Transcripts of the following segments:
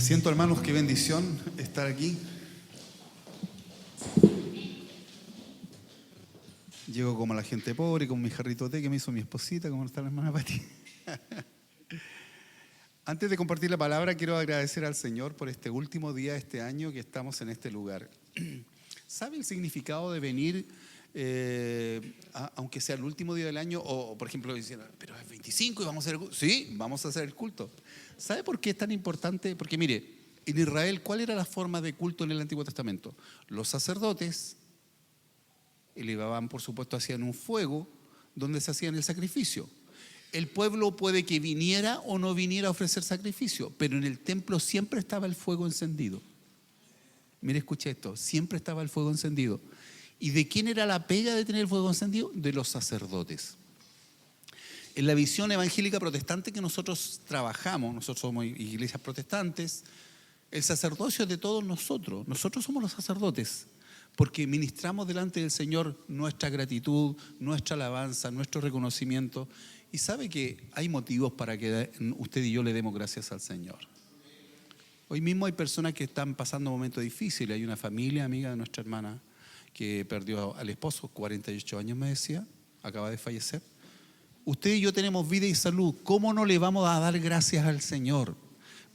Asiento, hermanos, qué bendición estar aquí. Llego como la gente pobre, con mi jarrito de té que me hizo mi esposita, como está la hermana Pati. Antes de compartir la palabra, quiero agradecer al Señor por este último día de este año que estamos en este lugar. ¿Sabe el significado de venir, aunque sea el último día del año? O por ejemplo, diciendo, pero es 25 y vamos a hacer el culto. Sí, vamos a hacer el culto. ¿Sabe por qué es tan importante? Porque mire, en Israel, ¿cuál era la forma de culto en el Antiguo Testamento? Los sacerdotes elevaban, por supuesto, hacían un fuego donde se hacían el sacrificio. El pueblo puede que viniera o no viniera a ofrecer sacrificio, pero en el templo siempre estaba el fuego encendido. Mire, escuche esto, siempre estaba el fuego encendido. ¿Y de quién era la pega de tener el fuego encendido? De los sacerdotes. En la visión evangélica protestante que nosotros trabajamos, nosotros somos iglesias protestantes, el sacerdocio es de todos nosotros. Nosotros somos los sacerdotes, porque ministramos delante del Señor nuestra gratitud, nuestra alabanza, nuestro reconocimiento. Y sabe que hay motivos para que usted y yo le demos gracias al Señor. Hoy mismo hay personas que están pasando momentos difíciles. Hay una familia amiga de nuestra hermana que perdió al esposo, 48 años me decía, acaba de fallecer. Usted y yo tenemos vida y salud. ¿Cómo no le vamos a dar gracias al Señor?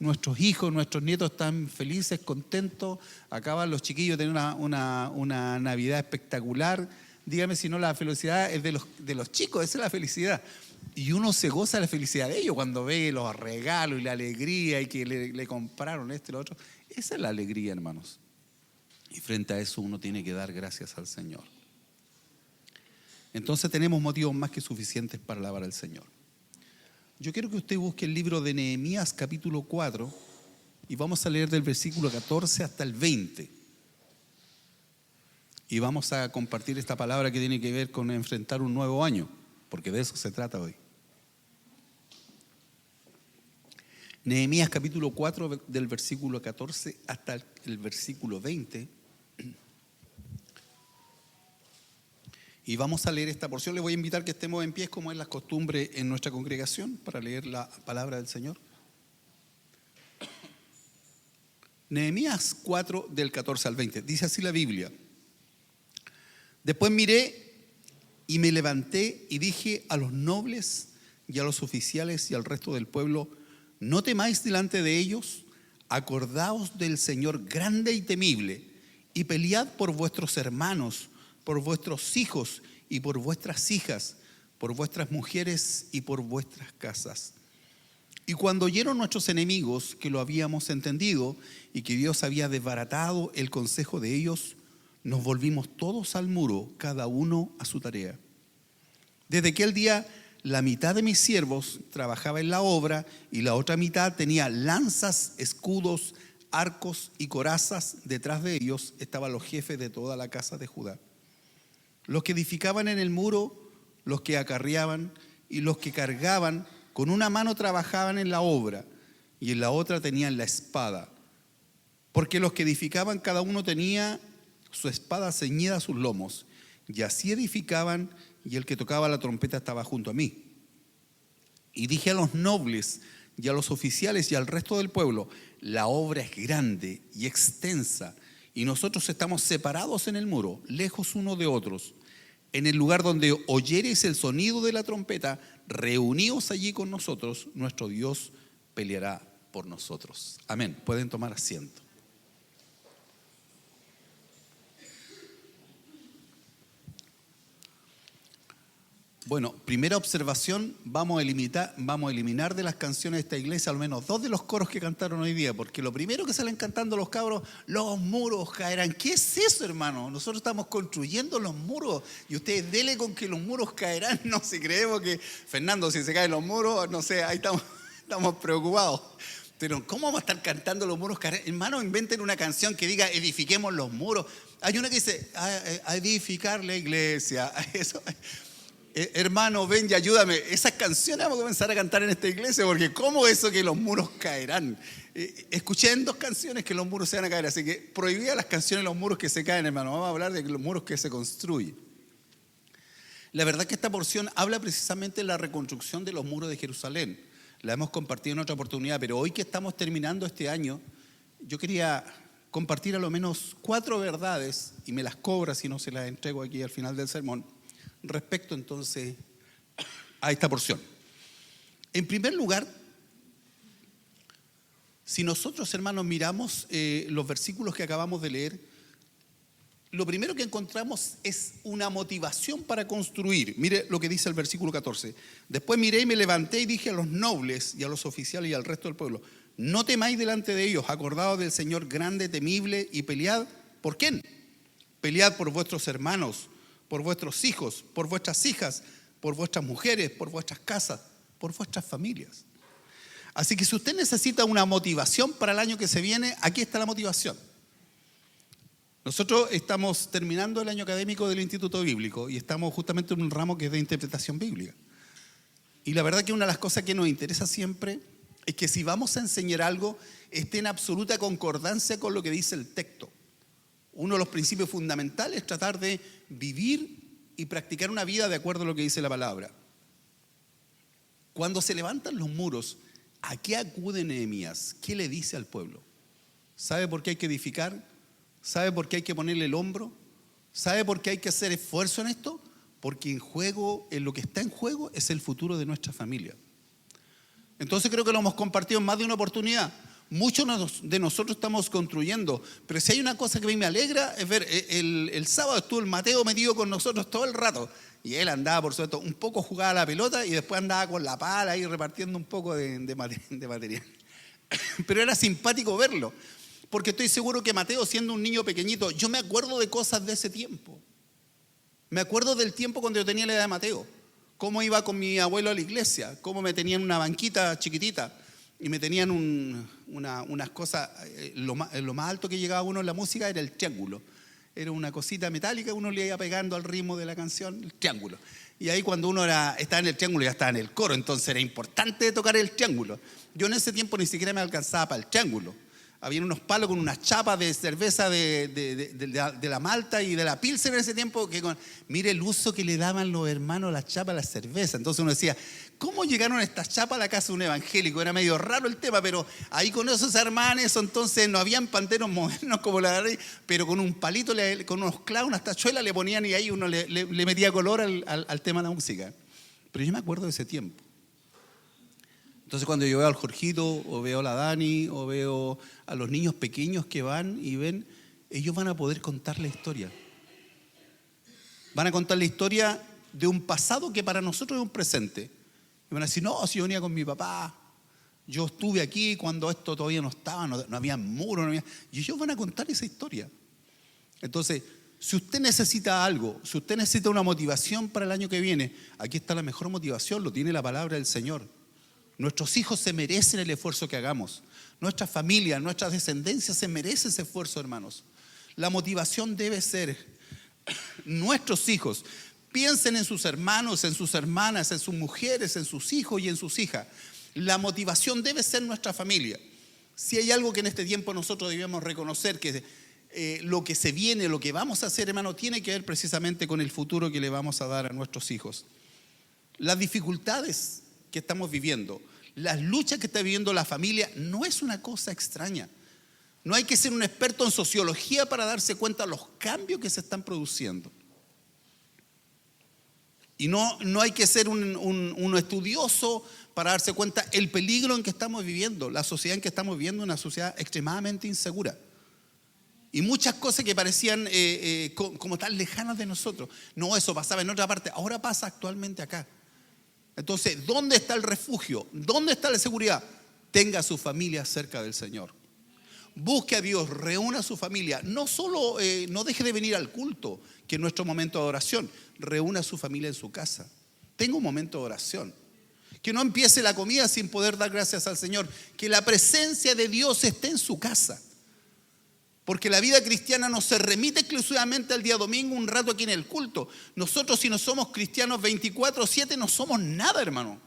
Nuestros hijos, nuestros nietos están felices, contentos. Acaban los chiquillos de tener una Navidad espectacular. Dígame si no, la felicidad es de los chicos, esa es la felicidad. Y uno se goza de la felicidad de ellos cuando ve los regalos y la alegría y que le compraron esto y lo otro. Esa es la alegría, hermanos. Y frente a eso uno tiene que dar gracias al Señor. Entonces tenemos motivos más que suficientes para alabar al Señor. Yo quiero que usted busque el libro de Nehemías capítulo 4 y vamos a leer del versículo 14 hasta el 20. Y vamos a compartir esta palabra que tiene que ver con enfrentar un nuevo año, porque de eso se trata hoy. Nehemías capítulo 4 del versículo 14 hasta el versículo 20. Y vamos a leer esta porción. Les voy a invitar que estemos en pie, como es la costumbre en nuestra congregación, para leer la palabra del Señor. Nehemías 4 del 14 al 20. Dice así la Biblia. Después miré y me levanté y dije a los nobles y a los oficiales y al resto del pueblo: no temáis delante de ellos, acordaos del Señor grande y temible, y pelead por vuestros hermanos, por vuestros hijos y por vuestras hijas, por vuestras mujeres y por vuestras casas. Y cuando oyeron nuestros enemigos que lo habíamos entendido y que Dios había desbaratado el consejo de ellos, nos volvimos todos al muro, cada uno a su tarea. Desde aquel día, la mitad de mis siervos trabajaba en la obra y la otra mitad tenía lanzas, escudos, arcos y corazas. Detrás de ellos estaban los jefes de toda la casa de Judá. Los que edificaban en el muro, los que acarreaban y los que cargaban, con una mano trabajaban en la obra y en la otra tenían la espada. Porque los que edificaban, cada uno tenía su espada ceñida a sus lomos, y así edificaban, y el que tocaba la trompeta estaba junto a mí. Y dije a los nobles y a los oficiales y al resto del pueblo: la obra es grande y extensa, y nosotros estamos separados en el muro, lejos unos de otros. En el lugar donde oyereis el sonido de la trompeta, reuníos allí con nosotros, nuestro Dios peleará por nosotros. Amén. Pueden tomar asiento. Bueno, primera observación, vamos a eliminar de las canciones de esta iglesia al menos 2 de los coros que cantaron hoy día, porque lo primero que salen cantando los cabros: los muros caerán. ¿Qué es eso, hermano? Nosotros estamos construyendo los muros y ustedes dele con que los muros caerán. No, si creemos que, Fernando, si se caen los muros, no sé, ahí estamos preocupados. Pero ¿cómo vamos a estar cantando los muros caerán? Hermano, inventen una canción que diga edifiquemos los muros. Hay una que dice a edificar la iglesia. Eso. Hermano, ven y ayúdame. Esas canciones vamos a comenzar a cantar en esta iglesia, porque ¿cómo eso que los muros caerán? Escuché en 2 canciones que los muros se van a caer, así que prohibida las canciones de los muros que se caen, hermano. Vamos a hablar de los muros que se construyen. La verdad es que esta porción habla precisamente de la reconstrucción de los muros de Jerusalén. La hemos compartido en otra oportunidad, pero hoy que estamos terminando este año, yo quería compartir a lo menos 4 verdades, y me las cobra si no se las entrego aquí al final del sermón, respecto entonces a esta porción. En primer lugar, si nosotros, hermanos, miramos los versículos que acabamos de leer, lo primero que encontramos es una motivación para construir. Mire lo que dice el versículo 14. Después miré y me levanté y dije a los nobles y a los oficiales y al resto del pueblo: no temáis delante de ellos, acordaos del Señor grande, temible, y pelead. ¿Por quién? Pelead por vuestros hermanos, por vuestros hijos, por vuestras hijas, por vuestras mujeres, por vuestras casas, por vuestras familias. Así que si usted necesita una motivación para el año que se viene, aquí está la motivación. Nosotros estamos terminando el año académico del Instituto Bíblico y estamos justamente en un ramo que es de interpretación bíblica. Y la verdad que una de las cosas que nos interesa siempre es que si vamos a enseñar algo, esté en absoluta concordancia con lo que dice el texto. Uno de los principios fundamentales es tratar de vivir y practicar una vida de acuerdo a lo que dice la palabra. Cuando se levantan los muros, ¿a qué acude Nehemías? ¿Qué le dice al pueblo? ¿Sabe por qué hay que edificar? ¿Sabe por qué hay que ponerle el hombro? ¿Sabe por qué hay que hacer esfuerzo en esto? Porque en lo que está en juego es el futuro de nuestra familia. Entonces creo que lo hemos compartido en más de una oportunidad. Muchos de nosotros estamos construyendo, pero si hay una cosa que a mí me alegra es ver, el sábado estuvo el Mateo metido con nosotros todo el rato, y él andaba, por supuesto, un poco jugaba a la pelota y después andaba con la pala ahí repartiendo un poco de material. Pero era simpático verlo, porque estoy seguro que Mateo, siendo un niño pequeñito, yo me acuerdo de cosas de ese tiempo. Me acuerdo del tiempo cuando yo tenía la edad de Mateo, cómo iba con mi abuelo a la iglesia, cómo me tenían una banquita chiquitita y me tenían unas cosas, lo más alto que llegaba uno en la música era el triángulo. Era una cosita metálica, uno le iba pegando al ritmo de la canción, el triángulo. Y ahí cuando uno estaba en el triángulo ya estaba en el coro, entonces era importante tocar el triángulo. Yo en ese tiempo ni siquiera me alcanzaba para el triángulo. Habían unos palos con unas chapas de cerveza de la Malta y de la Pilsen en ese tiempo. Mire el uso que le daban los hermanos a las chapas a la cerveza. Entonces uno decía, ¿cómo llegaron estas chapas a la casa de un evangélico? Era medio raro el tema, pero ahí con esos hermanos, entonces no habían panteros modernos como la de, pero con un palito, con unos clavos, unas tachuelas le ponían y ahí uno le metía color al tema de la música. Pero yo me acuerdo de ese tiempo. Entonces cuando yo veo al Jorgito, o veo a la Dani, o veo a los niños pequeños que van y ven, ellos van a poder contar la historia. Van a contar la historia de un pasado que para nosotros es un presente. Y van a decir, no, si yo venía con mi papá, yo estuve aquí cuando esto todavía no estaba, no había muros, y ellos van a contar esa historia. Entonces, si usted necesita algo, si usted necesita una motivación para el año que viene, aquí está la mejor motivación, lo tiene la palabra del Señor. Nuestros hijos se merecen el esfuerzo que hagamos. Nuestra familia, nuestra descendencia se merece ese esfuerzo, hermanos. La motivación debe ser nuestros hijos. Piensen en sus hermanos, en sus hermanas, en sus mujeres, en sus hijos y en sus hijas. La motivación debe ser nuestra familia. Si hay algo que en este tiempo nosotros debemos reconocer, que lo que se viene, lo que vamos a hacer, hermano, tiene que ver precisamente con el futuro que le vamos a dar a nuestros hijos. Las dificultades que estamos viviendo, las luchas que está viviendo la familia, no es una cosa extraña. No hay que ser un experto en sociología para darse cuenta de los cambios que se están produciendo. Y no hay que ser un estudioso para darse cuenta el peligro en que estamos viviendo, la sociedad en que estamos viviendo, una sociedad extremadamente insegura. Y muchas cosas que parecían como tan lejanas de nosotros. No, eso pasaba en otra parte, ahora pasa actualmente acá. Entonces, ¿dónde está el refugio? ¿Dónde está la seguridad? Tenga a su familia cerca del Señor. Busque a Dios, reúna a su familia. No solo, no deje de venir al culto, que es nuestro momento de adoración. Reúna a su familia en su casa. Tenga un momento de oración. Que no empiece la comida sin poder dar gracias al Señor. Que la presencia de Dios esté en su casa. Porque la vida cristiana no se remite exclusivamente al día domingo, un rato aquí en el culto. Nosotros, si no somos cristianos 24/7, no somos nada, hermano.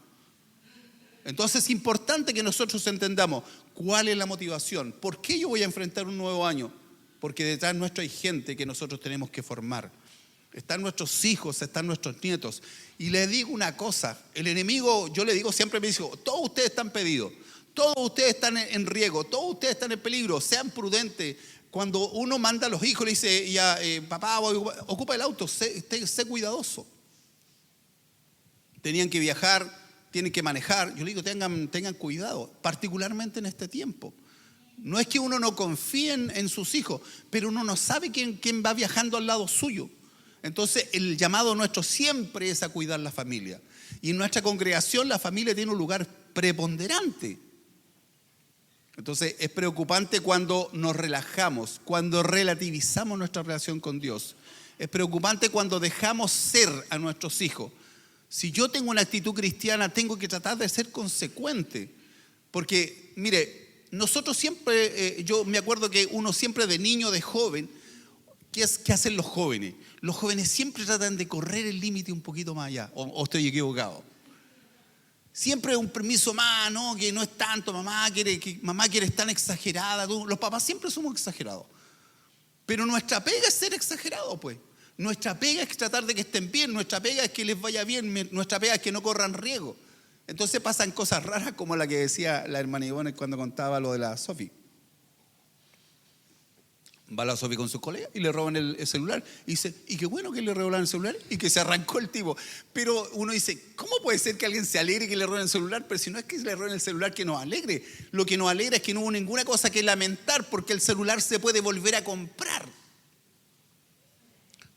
Entonces es importante que nosotros entendamos cuál es la motivación. ¿Por qué yo voy a enfrentar un nuevo año? Porque detrás nuestro hay gente que nosotros tenemos que formar. Están nuestros hijos, están nuestros nietos. Y les digo una cosa, el enemigo, yo le digo siempre, me dice, todos ustedes están pedidos. todos ustedes están en riesgo, todos ustedes están en peligro, sean prudentes. Cuando uno manda a los hijos, le dice, ya, papá, ocupa el auto, sé cuidadoso. Tenían que viajar, tienen que manejar. Yo le digo, tengan cuidado, particularmente en este tiempo. No es que uno no confíe en sus hijos, pero uno no sabe quién va viajando al lado suyo. Entonces, el llamado nuestro siempre es a cuidar la familia. Y en nuestra congregación la familia tiene un lugar preponderante. Entonces, es preocupante cuando nos relajamos, cuando relativizamos nuestra relación con Dios. Es preocupante cuando dejamos ser a nuestros hijos. Si yo tengo una actitud cristiana, tengo que tratar de ser consecuente. Porque, mire, nosotros siempre, yo me acuerdo que uno siempre de niño, de joven, ¿qué hacen los jóvenes? Los jóvenes siempre tratan de correr el límite un poquito más allá. ¿O estoy equivocado? Siempre un permiso más, ¿no? Que no es tanto, mamá quiere estar exagerada. Los papás siempre somos exagerados. Pero nuestra pega es ser exagerados, pues. Nuestra pega es tratar de que estén bien, nuestra pega es que les vaya bien, nuestra pega es que no corran riesgo. Entonces pasan cosas raras como la que decía la hermana Ivonne cuando contaba lo de la Sofi. Va la Sofi con sus colegas y le roban el celular. Y dice, y qué bueno que le robaron el celular y que se arrancó el tipo. Pero uno dice, ¿cómo puede ser que alguien se alegre que le roben el celular? Pero si no es que le roben el celular que nos alegre. Lo que nos alegra es que no hubo ninguna cosa que lamentar porque el celular se puede volver a comprar.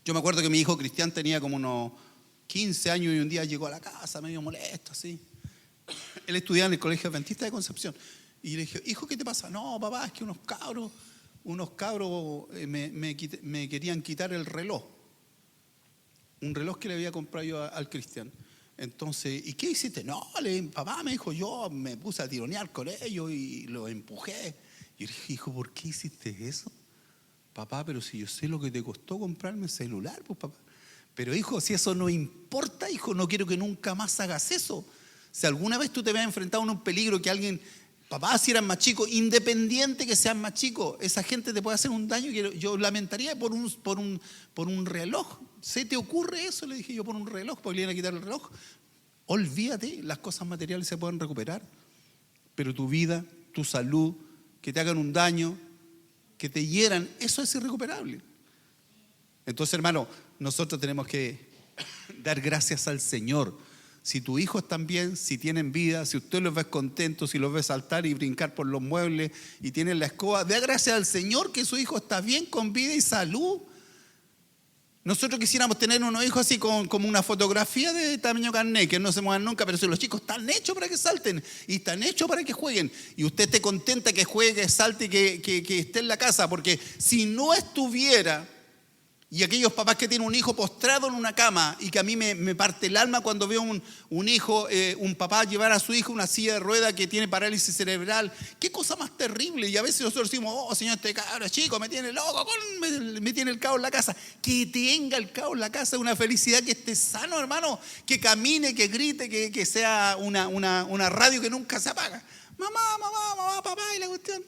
Yo me acuerdo que mi hijo Cristian tenía como unos 15 años y un día llegó a la casa medio molesto, así. Él estudiaba en el Colegio Adventista de Concepción. Y le dije, hijo, ¿qué te pasa? No, papá, es que unos cabros me querían quitar el reloj. Un reloj que le había comprado yo al Cristian. Entonces, ¿y qué hiciste? No, papá me dijo, yo me puse a tironear con ellos y los empujé. Y le dije, hijo, ¿por qué hiciste eso? Papá, pero si yo sé lo que te costó comprarme el celular, pues papá. Pero hijo, si eso no importa, hijo, no quiero que nunca más hagas eso. Si alguna vez tú te ves enfrentado a un peligro que alguien, papá, si eran más chicos, independiente que sean más chicos, esa gente te puede hacer un daño que yo lamentaría por un reloj. ¿Se te ocurre eso? Le dije yo, por un reloj, porque le iban a quitar el reloj. Olvídate, las cosas materiales se pueden recuperar, pero tu vida, tu salud, que te hagan un daño, que te hieran, eso es irrecuperable. Entonces, hermano, nosotros tenemos que dar gracias al Señor. Si tus hijos están bien, si tienen vida, si usted los ve contentos, si los ve saltar y brincar por los muebles y tienen la escoba, dé gracias al Señor que su hijo está bien, con vida y salud. Nosotros quisiéramos tener unos hijos así como una fotografía de tamaño carnet, que no se muevan nunca, pero si los chicos están hechos para que salten y están hechos para que jueguen, y usted esté contenta que juegue, que salte y que esté en la casa, porque si no estuviera, y aquellos papás que tienen un hijo postrado en una cama, y que a mí me parte el alma cuando veo un hijo, un papá llevar a su hijo una silla de rueda que tiene parálisis cerebral, qué cosa más terrible. Y a veces nosotros decimos, oh Señor, este cabro chico me tiene loco, me tiene el caos en la casa. Que tenga el caos en la casa, una felicidad, que esté sano, hermano, que camine, que grite, que sea una radio que nunca se apaga. Mamá, papá, y la cuestión.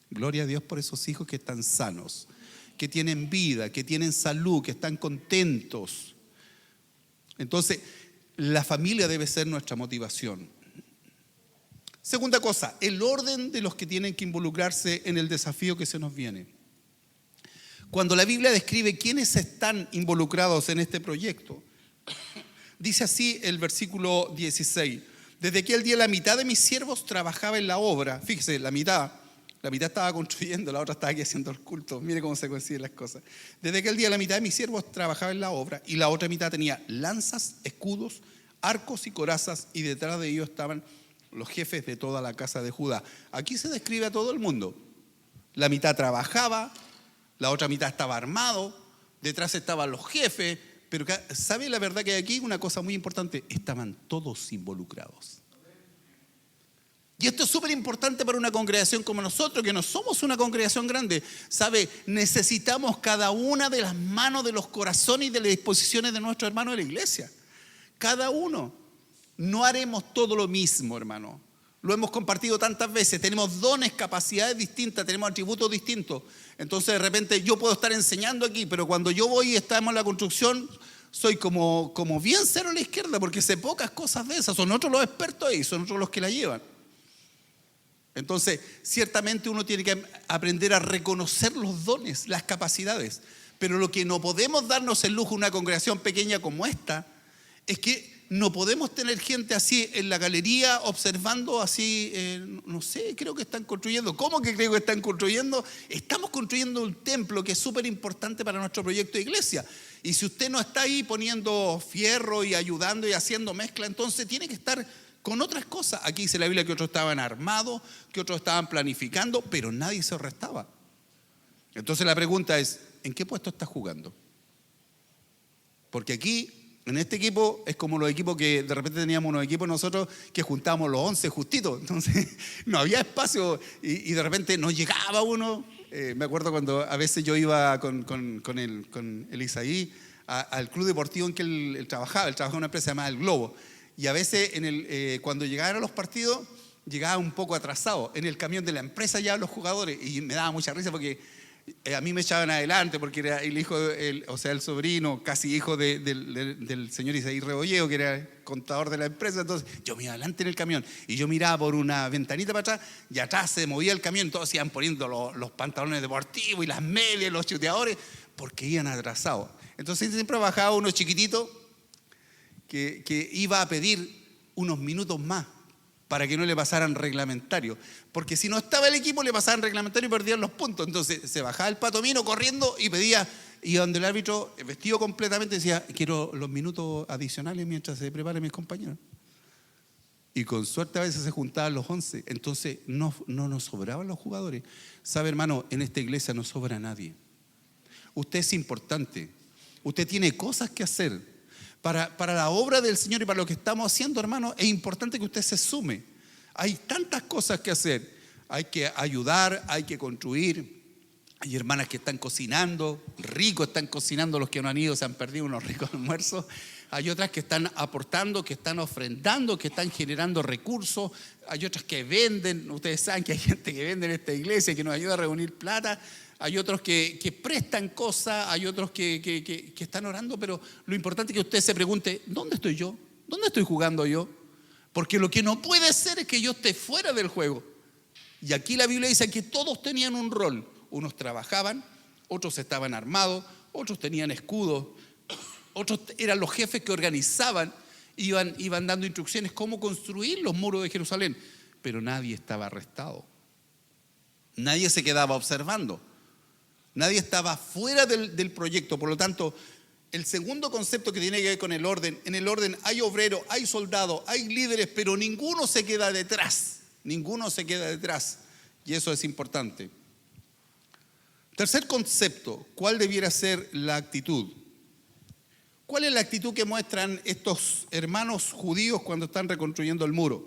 Gloria a Dios por esos hijos que están sanos, que tienen vida, que tienen salud, que están contentos. Entonces, la familia debe ser nuestra motivación. Segunda cosa, el orden de los que tienen que involucrarse en el desafío que se nos viene. Cuando la Biblia describe quiénes están involucrados en este proyecto, dice así el versículo 16: desde aquel día la mitad de mis siervos trabajaba en la obra. Fíjese, la mitad estaba construyendo, la otra estaba aquí haciendo el culto. Mire cómo se coinciden las cosas. Desde aquel día la mitad de mis siervos trabajaba en la obra y la otra mitad tenía lanzas, escudos, arcos y corazas, y detrás de ellos estaban los jefes de toda la casa de Judá. Aquí se describe a todo el mundo. La mitad trabajaba, la otra mitad estaba armado, detrás estaban los jefes, pero ¿sabe la verdad que hay aquí? Una cosa muy importante, estaban todos involucrados. Y esto es súper importante para una congregación como nosotros, que no somos una congregación grande. ¿Sabe? Necesitamos cada una de las manos, de los corazones y de las disposiciones de nuestros hermanos de la iglesia. Cada uno. No haremos todo lo mismo, hermano. Lo hemos compartido tantas veces. Tenemos dones, capacidades distintas, tenemos atributos distintos. Entonces, de repente, yo puedo estar enseñando aquí, pero cuando yo voy y estamos en la construcción, soy como bien cero a la izquierda, porque sé pocas cosas de esas. Son otros los expertos ahí, son otros los que la llevan. Entonces, ciertamente uno tiene que aprender a reconocer los dones, las capacidades. Pero lo que no podemos darnos el lujo, una congregación pequeña como esta, es que no podemos tener gente así en la galería observando así, no sé, creo que están construyendo. ¿Cómo que creo que están construyendo? Estamos construyendo un templo que es súper importante para nuestro proyecto de iglesia. Y si usted no está ahí poniendo fierro y ayudando y haciendo mezcla, entonces tiene que estar con otras cosas. Aquí dice la Biblia que otros estaban armados, que otros estaban planificando, pero nadie se restaba. Entonces la pregunta es, ¿en qué puesto estás jugando? Porque aquí, en este equipo, es como los equipos que de repente teníamos unos equipos nosotros que juntábamos los 11 justitos. Entonces no había espacio y de repente no llegaba uno. Me acuerdo cuando a veces yo iba con el Isaí al club deportivo en que él trabajaba en una empresa llamada El Globo. Y a veces cuando llegaban a los partidos, llegaba un poco atrasado. En el camión de la empresa ya los jugadores. Y me daba mucha risa porque a mí me echaban adelante porque era el hijo, el sobrino, casi hijo del señor Isaí Rebolleo, que era el contador de la empresa. Entonces yo me iba adelante en el camión y yo miraba por una ventanita para atrás y atrás se movía el camión. Todos iban poniendo los pantalones deportivos y las medias, los chuteadores, porque iban atrasados. Entonces siempre bajaba uno chiquitito que iba a pedir unos minutos más para que no le pasaran reglamentarios, porque si no estaba el equipo le pasaban reglamentario y perdían los puntos. Entonces se bajaba el Patomino corriendo y pedía, y donde el árbitro, vestido completamente, decía, quiero los minutos adicionales mientras se preparen mis compañeros. Y con suerte a veces se juntaban los 11, entonces no nos sobraban los jugadores. Sabe, hermano, en esta iglesia no sobra nadie. Usted es importante, usted tiene cosas que hacer. Para la obra del Señor y para lo que estamos haciendo, hermano, es importante que usted se sume. Hay tantas cosas que hacer. Hay que ayudar, hay que construir. Hay hermanas que están cocinando, ricos están cocinando, los que no han ido se han perdido unos ricos almuerzos. Hay otras que están aportando, que están ofrendando, que están generando recursos. Hay otras que venden. Ustedes saben que hay gente que vende en esta iglesia, que nos ayuda a reunir plata. Hay otros que prestan cosas, hay otros que están orando, pero lo importante es que usted se pregunte, ¿dónde estoy yo? ¿Dónde estoy jugando yo? Porque lo que no puede ser es que yo esté fuera del juego. Y aquí la Biblia dice que todos tenían un rol. Unos trabajaban, otros estaban armados, otros tenían escudos, otros eran los jefes que organizaban, iban dando instrucciones cómo construir los muros de Jerusalén. Pero nadie estaba arrestado. Nadie se quedaba observando. Nadie estaba fuera del proyecto. Por lo tanto, el segundo concepto que tiene que ver con el orden, en el orden hay obreros, hay soldados, hay líderes, pero ninguno se queda detrás. Ninguno se queda detrás. Y eso es importante. Tercer concepto, ¿cuál debiera ser la actitud? ¿Cuál es la actitud que muestran estos hermanos judíos cuando están reconstruyendo el muro?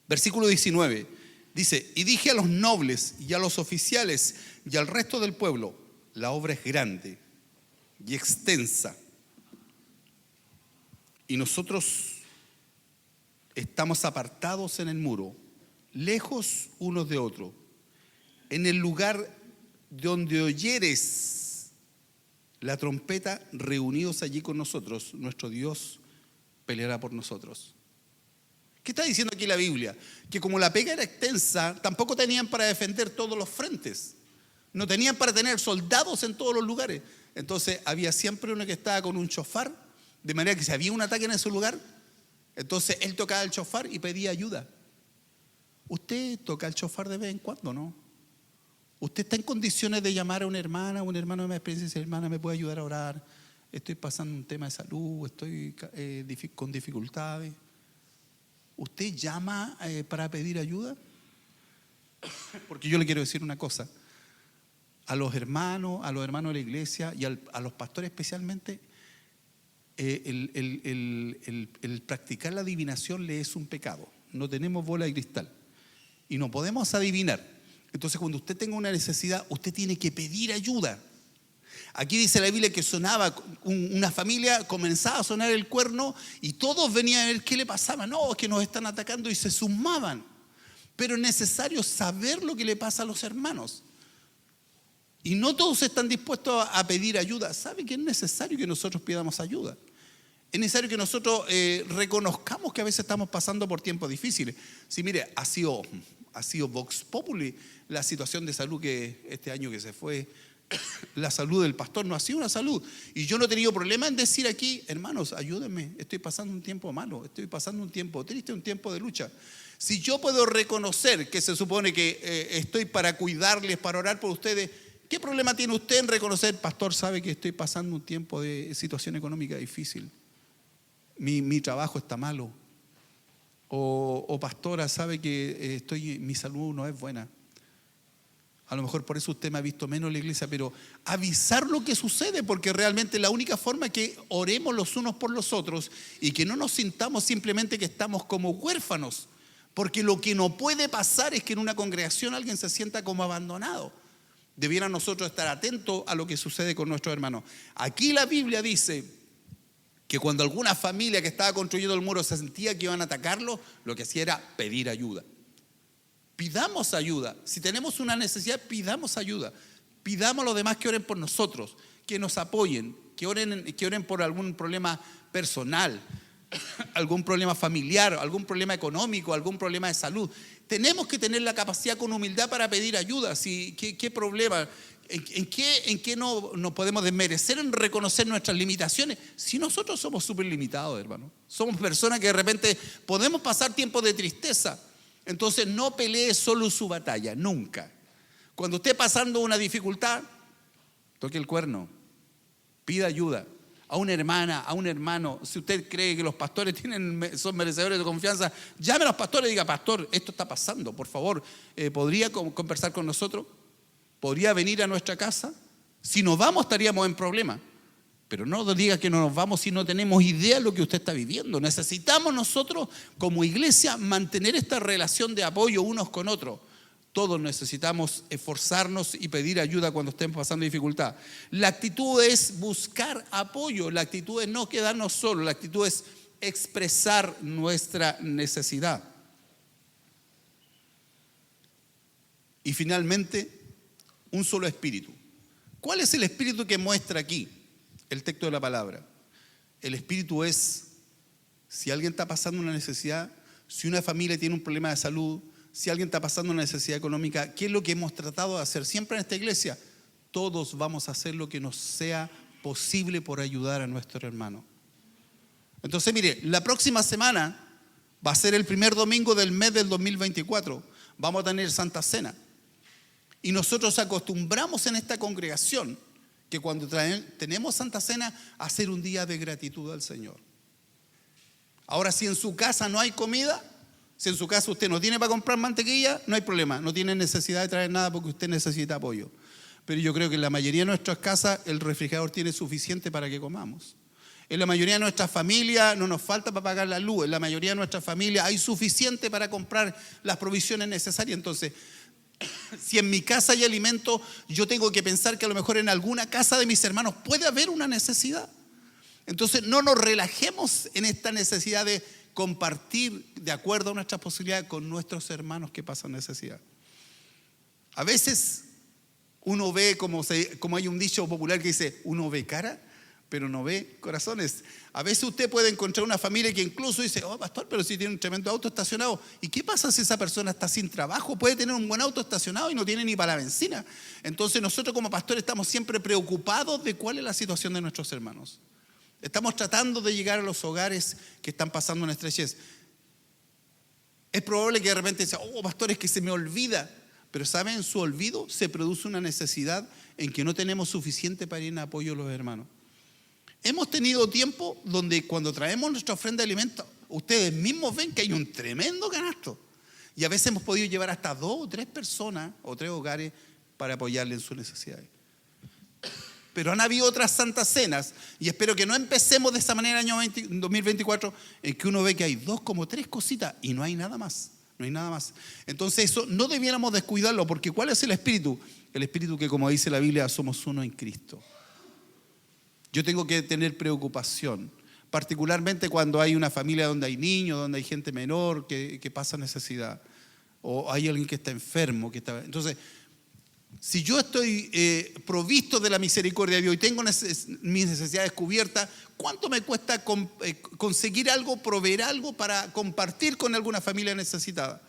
Versículo 19. Dice, y dije a los nobles y a los oficiales y al resto del pueblo, la obra es grande y extensa. Y nosotros estamos apartados en el muro, lejos unos de otros. En el lugar donde oyeres la trompeta, reunidos allí con nosotros, nuestro Dios peleará por nosotros. ¿Qué está diciendo aquí la Biblia? Que como la pega era extensa, tampoco tenían para defender todos los frentes. No tenían para tener soldados en todos los lugares. Entonces había siempre uno que estaba con un shofar, de manera que si había un ataque en ese lugar, entonces él tocaba el shofar y pedía ayuda. Usted toca el shofar de vez en cuando, ¿no? Usted está en condiciones de llamar a una hermana o un hermano de más experiencia y decir, hermana, ¿me puede ayudar a orar? Estoy pasando un tema de salud, estoy con dificultades. ¿Usted llama para pedir ayuda? Porque yo le quiero decir una cosa. A los hermanos de la iglesia y a los pastores especialmente, el practicar la adivinación le es un pecado. No tenemos bola de cristal y no podemos adivinar. Entonces cuando usted tenga una necesidad, usted tiene que pedir ayuda. Aquí dice la Biblia que sonaba, una familia comenzaba a sonar el cuerno y todos venían a ver qué le pasaba. No, es que nos están atacando y se sumaban. Pero es necesario saber lo que le pasa a los hermanos. Y no todos están dispuestos a pedir ayuda. ¿Sabe que es necesario que nosotros pidamos ayuda? Es necesario que nosotros reconozcamos que a veces estamos pasando por tiempos difíciles. Sí, mire, ha sido Vox Populi la situación de salud que este año que se fue, la salud del pastor no ha sido una salud. Y yo no he tenido problema en decir aquí, hermanos, ayúdenme, estoy pasando un tiempo malo, estoy pasando un tiempo triste, un tiempo de lucha. Si yo puedo reconocer que se supone que estoy para cuidarles, para orar por ustedes, ¿qué problema tiene usted en reconocer, pastor, sabe que estoy pasando un tiempo de situación económica difícil? Mi trabajo está malo. O pastora, sabe que mi salud no es buena. A lo mejor por eso usted me ha visto menos en la iglesia, pero avisar lo que sucede, porque realmente la única forma es que oremos los unos por los otros y que no nos sintamos simplemente que estamos como huérfanos, porque lo que no puede pasar es que en una congregación alguien se sienta como abandonado. Debiera nosotros estar atentos a lo que sucede con nuestros hermanos. Aquí la Biblia dice que cuando alguna familia que estaba construyendo el muro se sentía que iban a atacarlo, lo que hacía era pedir ayuda. Pidamos ayuda. Si tenemos una necesidad, pidamos ayuda. Pidamos a los demás que oren por nosotros, que nos apoyen, que oren por algún problema personal, algún problema familiar, algún problema económico, algún problema de salud. Tenemos que tener la capacidad con humildad para pedir ayuda. ¿Qué problema? ¿En qué no nos podemos desmerecer en reconocer nuestras limitaciones? Si nosotros somos súper limitados, hermano. Somos personas que de repente podemos pasar tiempos de tristeza. Entonces no pelee solo su batalla, nunca. Cuando esté pasando una dificultad, toque el cuerno, pida ayuda a una hermana, a un hermano. Si usted cree que los pastores son merecedores de confianza, llame a los pastores y diga, pastor, esto está pasando, por favor, ¿podría conversar con nosotros? ¿Podría venir a nuestra casa? Si nos vamos estaríamos en problema. Pero no diga que no nos vamos si no tenemos idea de lo que usted está viviendo. Necesitamos nosotros como iglesia mantener esta relación de apoyo unos con otros. Todos necesitamos esforzarnos y pedir ayuda cuando estemos pasando dificultad. La actitud es buscar apoyo, la actitud es no quedarnos solos, la actitud es expresar nuestra necesidad. Y finalmente, un solo espíritu. ¿Cuál es el espíritu que muestra aquí el texto de la palabra? El espíritu es, si alguien está pasando una necesidad, si una familia tiene un problema de salud, si alguien está pasando una necesidad económica, ¿qué es lo que hemos tratado de hacer siempre en esta iglesia? Todos vamos a hacer lo que nos sea posible por ayudar a nuestro hermano. Entonces, mire, la próxima semana va a ser el primer domingo del mes del 2024. Vamos a tener Santa Cena. Y nosotros acostumbramos en esta congregación que cuando tenemos Santa Cena, hacer un día de gratitud al Señor. Ahora, si en su casa no hay comida, si en su casa usted no tiene para comprar mantequilla, no hay problema, no tiene necesidad de traer nada porque usted necesita apoyo. Pero yo creo que en la mayoría de nuestras casas el refrigerador tiene suficiente para que comamos. En la mayoría de nuestras familias no nos falta para pagar la luz. En la mayoría de nuestras familias hay suficiente para comprar las provisiones necesarias. Entonces, si en mi casa hay alimento, yo tengo que pensar que a lo mejor en alguna casa de mis hermanos puede haber una necesidad. Entonces no nos relajemos en esta necesidad de compartir de acuerdo a nuestras posibilidades con nuestros hermanos que pasan necesidad. A veces uno ve, como hay un dicho popular que dice, uno ve cara, pero no ve corazones. A veces usted puede encontrar una familia que incluso dice, oh pastor, pero si tiene un tremendo auto estacionado. ¿Y qué pasa si esa persona está sin trabajo? Puede tener un buen auto estacionado y no tiene ni para la benzina. Entonces nosotros como pastores estamos siempre preocupados de cuál es la situación de nuestros hermanos. Estamos tratando de llegar a los hogares que están pasando una estrechez. Es probable que de repente diga, oh pastor, es que se me olvida. Pero ¿saben? En su olvido se produce una necesidad en que no tenemos suficiente para ir en apoyo a los hermanos. Hemos tenido tiempo donde cuando traemos nuestra ofrenda de alimentos, ustedes mismos ven que hay un tremendo canasto. Y a veces hemos podido llevar hasta 2 o 3 personas o 3 hogares para apoyarle en sus necesidades. Pero han habido otras santas cenas y espero que no empecemos de esa manera el año 2024 en que uno ve que hay 2 como 3 cositas y no hay nada más. No hay nada más. Entonces eso no debiéramos descuidarlo porque ¿cuál es el espíritu? El espíritu que, como dice la Biblia, somos uno en Cristo. Yo tengo que tener preocupación, particularmente cuando hay una familia donde hay niños, donde hay gente menor que pasa necesidad, o hay alguien que está enfermo. Entonces, Si yo estoy provisto de la misericordia de Dios y tengo mis necesidades cubiertas, ¿cuánto me cuesta conseguir algo, proveer algo para compartir con alguna familia necesitada?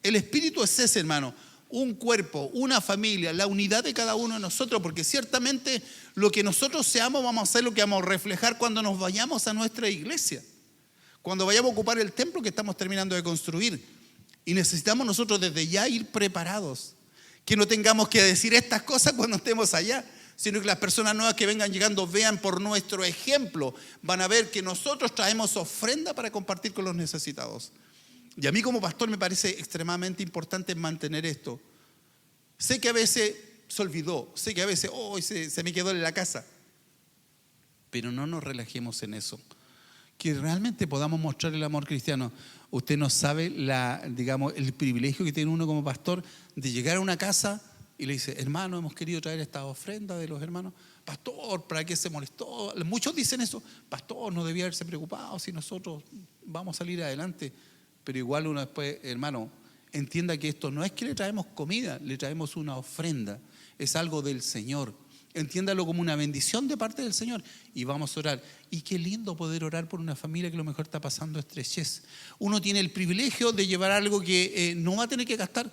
El espíritu es ese, hermano. Un cuerpo, una familia, la unidad de cada uno de nosotros, porque ciertamente lo que nosotros seamos vamos a ser lo que vamos a reflejar cuando nos vayamos a nuestra iglesia, cuando vayamos a ocupar el templo que estamos terminando de construir. Y necesitamos nosotros desde ya ir preparados, que no tengamos que decir estas cosas cuando estemos allá, sino que las personas nuevas que vengan llegando vean por nuestro ejemplo, van a ver que nosotros traemos ofrenda para compartir con los necesitados. Y a mí como pastor me parece extremadamente importante mantener esto. Sé que a veces se olvidó, sé que a veces se me quedó en la casa, pero no nos relajemos en eso. Que realmente podamos mostrar el amor cristiano. Usted no sabe el privilegio que tiene uno como pastor de llegar a una casa y le dice: hermano, hemos querido traer esta ofrenda de los hermanos. Pastor, ¿para qué se molestó? Muchos dicen eso: pastor, no debía haberse preocupado si nosotros vamos a salir adelante. Pero igual uno después, hermano, entienda que esto no es que le traemos comida, le traemos una ofrenda. Es algo del Señor. Entiéndalo como una bendición de parte del Señor y vamos a orar. Y qué lindo poder orar por una familia que a lo mejor está pasando estrechez. Uno tiene el privilegio de llevar algo que no va a tener que gastar,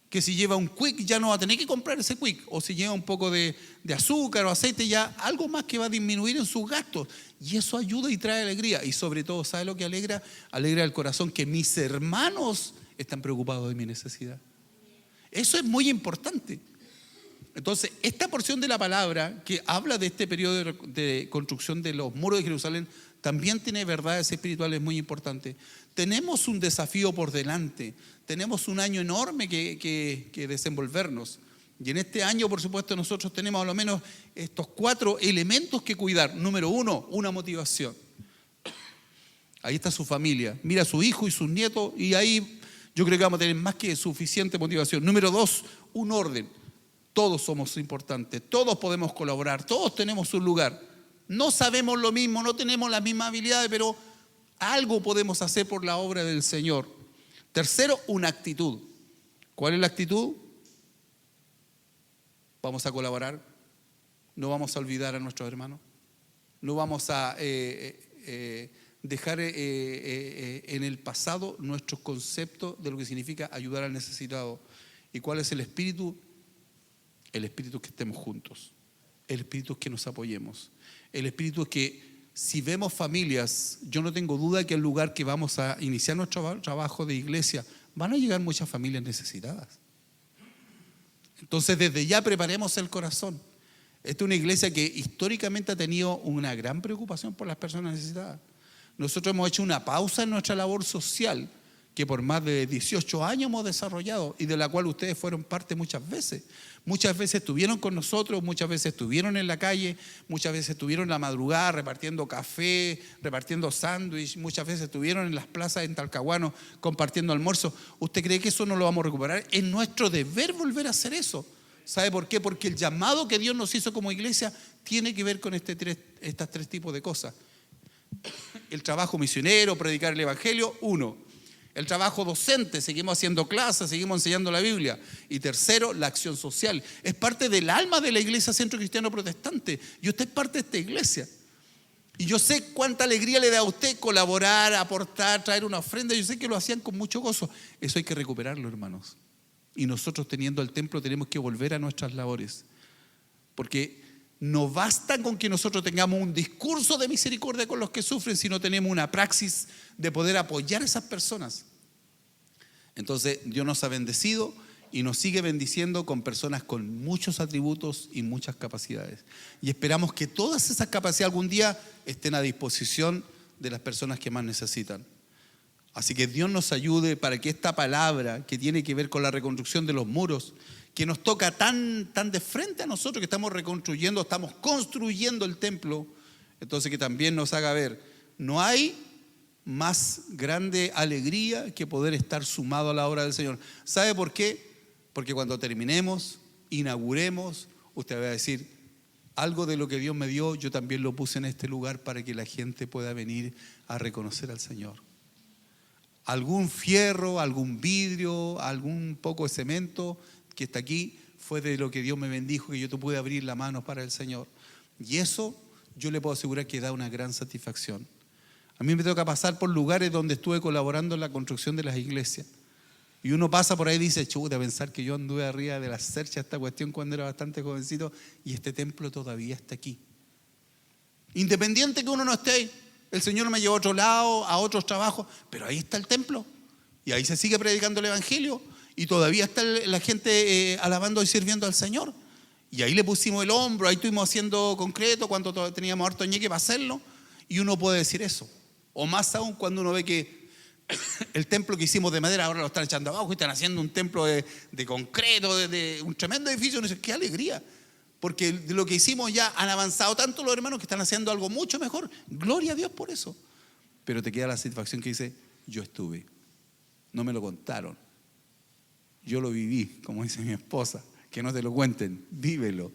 que si lleva un quick ya no va a tener que comprar ese quick, o si lleva un poco de azúcar o aceite, ya algo más que va a disminuir en sus gastos, y eso ayuda y trae alegría. Y sobre todo, ¿sabe lo que alegra? Alegra el corazón que mis hermanos están preocupados de mi necesidad. Eso es muy importante. Entonces, esta porción de la palabra que habla de este periodo de construcción de los muros de Jerusalén también tiene verdades espirituales muy importantes. Tenemos un desafío por delante, tenemos un año enorme que desenvolvernos. Y en este año, por supuesto, nosotros tenemos a lo menos estos 4 elementos que cuidar. Número 1, una motivación. Ahí está su familia, mira a su hijo y sus nietos, y ahí yo creo que vamos a tener más que suficiente motivación. Número 2, un orden. Todos somos importantes, todos podemos colaborar, todos tenemos un lugar. No sabemos lo mismo, no tenemos las mismas habilidades, pero algo podemos hacer por la obra del Señor. Tercero, una actitud. ¿Cuál es la actitud? Vamos a colaborar, no vamos a olvidar a nuestros hermanos, no vamos a dejar en el pasado nuestros conceptos de lo que significa ayudar al necesitado. ¿Y cuál es el espíritu? El espíritu es que estemos juntos, el espíritu es que nos apoyemos, el espíritu es que si vemos familias, yo no tengo duda que al lugar que vamos a iniciar nuestro trabajo de iglesia, van a llegar muchas familias necesitadas. Entonces desde ya preparemos el corazón. Esta es una iglesia que históricamente ha tenido una gran preocupación por las personas necesitadas. Nosotros hemos hecho una pausa en nuestra labor social que por más de 18 años hemos desarrollado y de la cual ustedes fueron parte muchas veces. Muchas veces estuvieron con nosotros, muchas veces estuvieron en la calle, muchas veces estuvieron en la madrugada repartiendo café, repartiendo sándwich, muchas veces estuvieron en las plazas en Talcahuano compartiendo almuerzo. ¿Usted cree que eso no lo vamos a recuperar? Es nuestro deber volver a hacer eso. ¿Sabe por qué? Porque el llamado que Dios nos hizo como iglesia tiene que ver con estas 3 tipos de cosas. El trabajo misionero, predicar el evangelio, 1. El trabajo docente, seguimos haciendo clases, seguimos enseñando la Biblia. Y tercero, la acción social. Es parte del alma de la iglesia Centro Cristiano Protestante. Y usted es parte de esta iglesia. Y yo sé cuánta alegría le da a usted colaborar, aportar, traer una ofrenda. Yo sé que lo hacían con mucho gozo. Eso hay que recuperarlo, hermanos. Y nosotros, teniendo el templo, tenemos que volver a nuestras labores. Porque no basta con que nosotros tengamos un discurso de misericordia con los que sufren, si no tenemos una praxis de poder apoyar a esas personas. Entonces Dios nos ha bendecido y nos sigue bendiciendo con personas con muchos atributos y muchas capacidades. Y esperamos que todas esas capacidades algún día estén a disposición de las personas que más necesitan. Así que Dios nos ayude para que esta palabra que tiene que ver con la reconstrucción de los muros, que nos toca tan de frente a nosotros, que estamos reconstruyendo, estamos construyendo el templo, entonces que también nos haga ver, no hay más grande alegría que poder estar sumado a la obra del Señor. ¿Sabe por qué? Porque cuando terminemos, inauguremos, usted va a decir, algo de lo que Dios me dio, yo también lo puse en este lugar para que la gente pueda venir a reconocer al Señor. Algún fierro, algún vidrio, algún poco de cemento que está aquí fue de lo que Dios me bendijo, que yo te pude abrir la mano para el Señor. Y eso yo le puedo asegurar que da una gran satisfacción. A mí me toca pasar por lugares donde estuve colaborando en la construcción de las iglesias. Y uno pasa por ahí y dice, chuta, pensar que yo anduve arriba de la cercha esta cuestión cuando era bastante jovencito y este templo todavía está aquí. Independiente que uno no esté ahí, el Señor me llevó a otro lado, a otros trabajos, pero ahí está el templo. Y ahí se sigue predicando el Evangelio y todavía está la gente alabando y sirviendo al Señor. Y ahí le pusimos el hombro, ahí estuvimos haciendo concreto cuando teníamos harto ñeque para hacerlo. Y uno puede decir eso. O más aún cuando uno ve que el templo que hicimos de madera ahora lo están echando abajo y están haciendo un templo de concreto, de un tremendo edificio. Uno dice, qué alegría. Porque de lo que hicimos ya han avanzado tanto los hermanos que están haciendo algo mucho mejor. Gloria a Dios por eso. Pero te queda la satisfacción que dice, yo estuve. No me lo contaron. Yo lo viví, como dice mi esposa. Que no te lo cuenten, vívelo.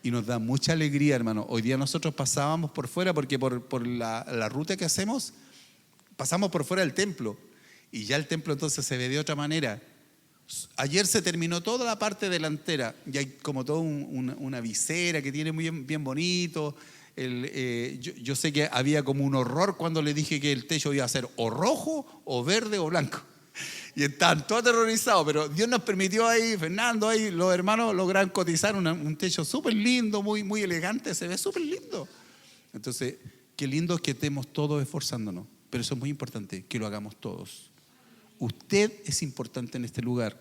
Y nos da mucha alegría, hermano. Hoy día nosotros pasábamos por fuera porque por la ruta que hacemos, pasamos por fuera del templo. Y ya el templo entonces se ve de otra manera. Ayer se terminó toda la parte delantera y hay como toda una visera que tiene muy bien bonito. Yo sé que había como un horror cuando le dije que el techo iba a ser o rojo, o verde, o blanco. Y estaban todos aterrorizados, pero Dios nos permitió ahí, Fernando, ahí los hermanos lograron cotizar un techo súper lindo, muy elegante, se ve súper lindo. Entonces, qué lindo que estemos todos esforzándonos, pero eso es muy importante, que lo hagamos todos. Usted es importante en este lugar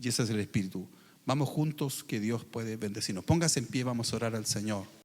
y ese es el Espíritu. Vamos juntos, que Dios puede bendecirnos. Póngase en pie, vamos a orar al Señor.